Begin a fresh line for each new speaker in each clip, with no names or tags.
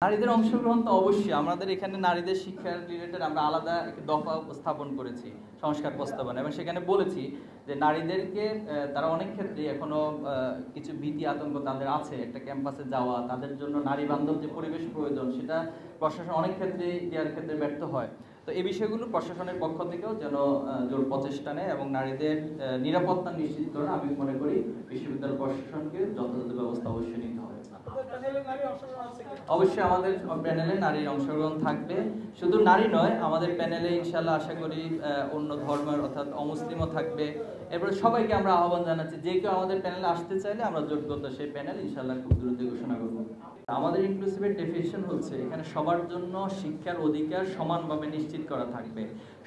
নারীদের অংশগ্রহণ তো অবশ্যই আমাদের এখানে নারীদের শিক্ষার রিলেটেড আমরা আলাদা একটা দফা স্থাপন করেছি সংস্কার প্রস্তাবনা, এবং সেখানে বলেছি যে নারীদেরকে তারা অনেক ক্ষেত্রে এখনো কিছু ভীতি আতঙ্ক তাদের আছে একটা ক্যাম্পাসে যাওয়া, তাদের জন্য নারী বান্ধব যে পরিবেশ প্রয়োজন সেটা প্রশাসন অনেক ক্ষেত্রে দেওয়ার ক্ষেত্রে ব্যর্থ হয়। তো এই বিষয়গুলো প্রশাসনের পক্ষ থেকেও যেন জোর প্রচেষ্টা নেয় এবং নারীদের নিরাপত্তা নিশ্চিত করে আমি মনে করি বিশ্ববিদ্যালয় প্রশাসনকে যথাযথ ব্যবস্থা অবশ্যই নিতে হবে। অবশ্যই আমাদের প্যানেলে নারীর অংশগ্রহণ থাকবে, শুধু নারী নয় আমাদের প্যানেলে ইনশাআল্লাহ আশা করি অন্য ধর্মের অর্থাৎ অমুসলিমও থাকবে। এরপরে সবাইকে আমরা আহ্বান জানাচ্ছি যে কেউ আমাদের প্যানেলে আসতে চাইলে আমরা যোগ্যতা সেই প্যানেল ইনশাআল্লাহ খুব দ্রুত ঘোষণা করব। আমাদের ইনক্লুসিভের ডেফিনিশন হচ্ছে এখানে সবার জন্য শিক্ষার অধিকার সমানভাবে নিশ্চিত করা থাকবে,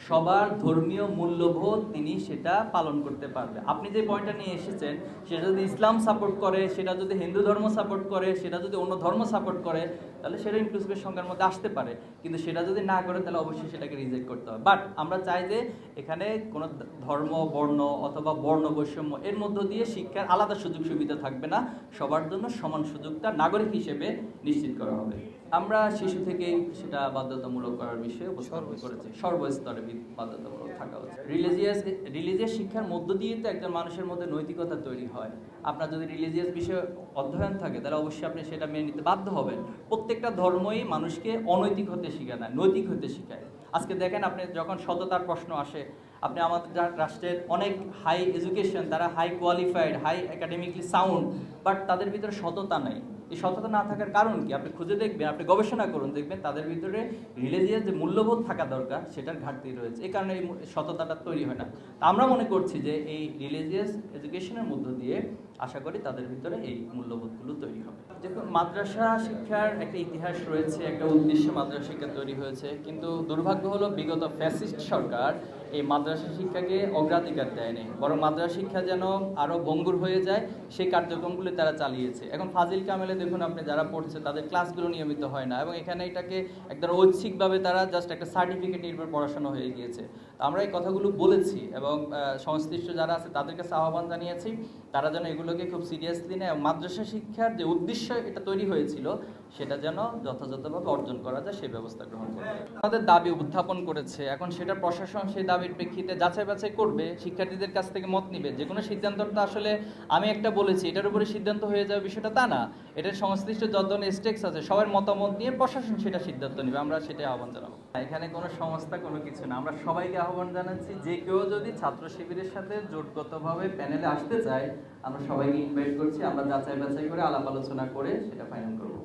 সবার ধর্মীয় মূল্যবোধ তিনি সেটা পালন করতে পারবে। আপনি যে পয়েন্টটা নিয়ে এসেছেন সেটা যদি ইসলাম সাপোর্ট করে, সেটা যদি হিন্দু ধর্ম সাপোর্ট করে, সেটা যদি অন্য ধর্ম সাপোর্ট করে তাহলে সেটা ইনক্লুসিভের সংখ্যার মধ্যে আসতে পারে, কিন্তু সেটা যদি না করে তাহলে অবশ্যই সেটাকে রিজেক্ট করতে হবে। বাট আমরা চাই যে এখানে কোনো ধর্ম বর্ণ অথবা বর্ণ বৈষম্য এর মধ্য দিয়ে শিক্ষার আলাদা সুযোগ সুবিধা থাকবে না, সবার জন্য সমান সুযোগটা নাগরিক হিসেবে নিশ্চিত করা হবে। আমরা শিশু থেকেই সেটা বাধ্যতামূলক করার বিষয়ে উপস্থাপন করেছি, সর্বস্তরে বাধ্যতামূলক থাকা উচিত। রিলিজিয়াস শিক্ষার মধ্য দিয়ে তো একজন মানুষের মধ্যে নৈতিকতা তৈরি হয়। আপনার যদি রিলিজিয়াস বিষয়ে অধ্যয়ন থাকে তাহলে অবশ্যই আপনি সেটা মেনে নিতে বাধ্য হবেন। প্রত্যেকটা ধর্মই মানুষকে অনৈতিক হতে শেখায় না, নৈতিক হতে শেখায়। আজকে দেখেন আপনি যখন সততার প্রশ্ন আসে, আপনি আমাদের রাষ্ট্রের অনেক হাই এডুকেশন, তারা high qualified, high academically sound, but তাদের ভিতরে সততা নেই। এই সততা না থাকার কারণ কি? আপনি খুঁজে দেখবেন, আপনি গবেষণা করুন, দেখবেন তাদের ভিতরে রিলিজিয়াস যে মূল্যবোধ থাকা দরকার সেটার ঘাটতি রয়েছে, এই কারণে এই সততাটা তৈরি হয় না। তা আমরা মনে করছি যে এই রিলিজিয়াস এডুকেশনের মধ্য দিয়ে আশা করি তাদের ভিতরে এই মূল্যবোধগুলো তৈরি হবে। দেখুন, মাদ্রাসা শিক্ষার একটা ইতিহাস রয়েছে, একটা উদ্দেশ্য মাদ্রাসা শিক্ষা তৈরি হয়েছে, কিন্তু দুর্ভাগ্য হলো বিগত ফ্যাসিস্ট সরকার এই মাদ্রাসা শিক্ষাকে অগ্রাধিকার দেয়নি, বরং মাদ্রাসা শিক্ষা যেন আরও ভঙ্গুর হয়ে যায় সেই কার্যক্রমগুলি তারা চালিয়েছে। এখন ফাজিল কামেলে দেখুন আপনি যারা পড়ছে তাদের ক্লাসগুলো নিয়মিত হয় না, এবং এখানে এটাকে একদম ঐচ্ছিকভাবে তারা জাস্ট একটা সার্টিফিকেট নির্ভর পড়াশোনা হয়ে গিয়েছে। তো আমরা এই কথাগুলো বলেছি এবং সংশ্লিষ্ট যারা আছে তাদের কাছে আহ্বান জানিয়েছি তারা যেন এগুলোকে খুব সিরিয়াসলি নেয় এবং মাদ্রাসা শিক্ষার যে উদ্দেশ্য এটা তৈরি হয়েছিল সেটা যেন যথাযথভাবে অর্জন করা যায় সেই ব্যবস্থা গ্রহণ করে। আমাদের দাবি উত্থাপন করেছে, এখন সেটা প্রশাসন সেই দাবির প্রেক্ষিতে যাচাই বাছাই করবে, শিক্ষার্থীদের কাছ থেকে মত নিবে। যে কোনো সিদ্ধান্তটা আসলে আমি একটা বলেছি এটার উপরে সিদ্ধান্ত হয়ে যাবে বিষয়টা তা না, এটার সংশ্লিষ্ট যত ধরনের স্টেকস আছে সবার মতামত নিয়ে প্রশাসন সেটা সিদ্ধান্ত নেবে, আমরা সেটাই আহ্বান জানাবো। এখানে কোনো সংস্থা কোনো কিছু না, আমরা সবাইকে আহ্বান জানাচ্ছি যে কেউ যদি ছাত্র শিবিরের সাথে জোটগতভাবে প্যানেলে আসতে চায় আমরা সবাইকে ইনভাইট করছি, আমরা যাচাই বাছাই করে আলাপ আলোচনা করে সেটা ফাইনাল করবো।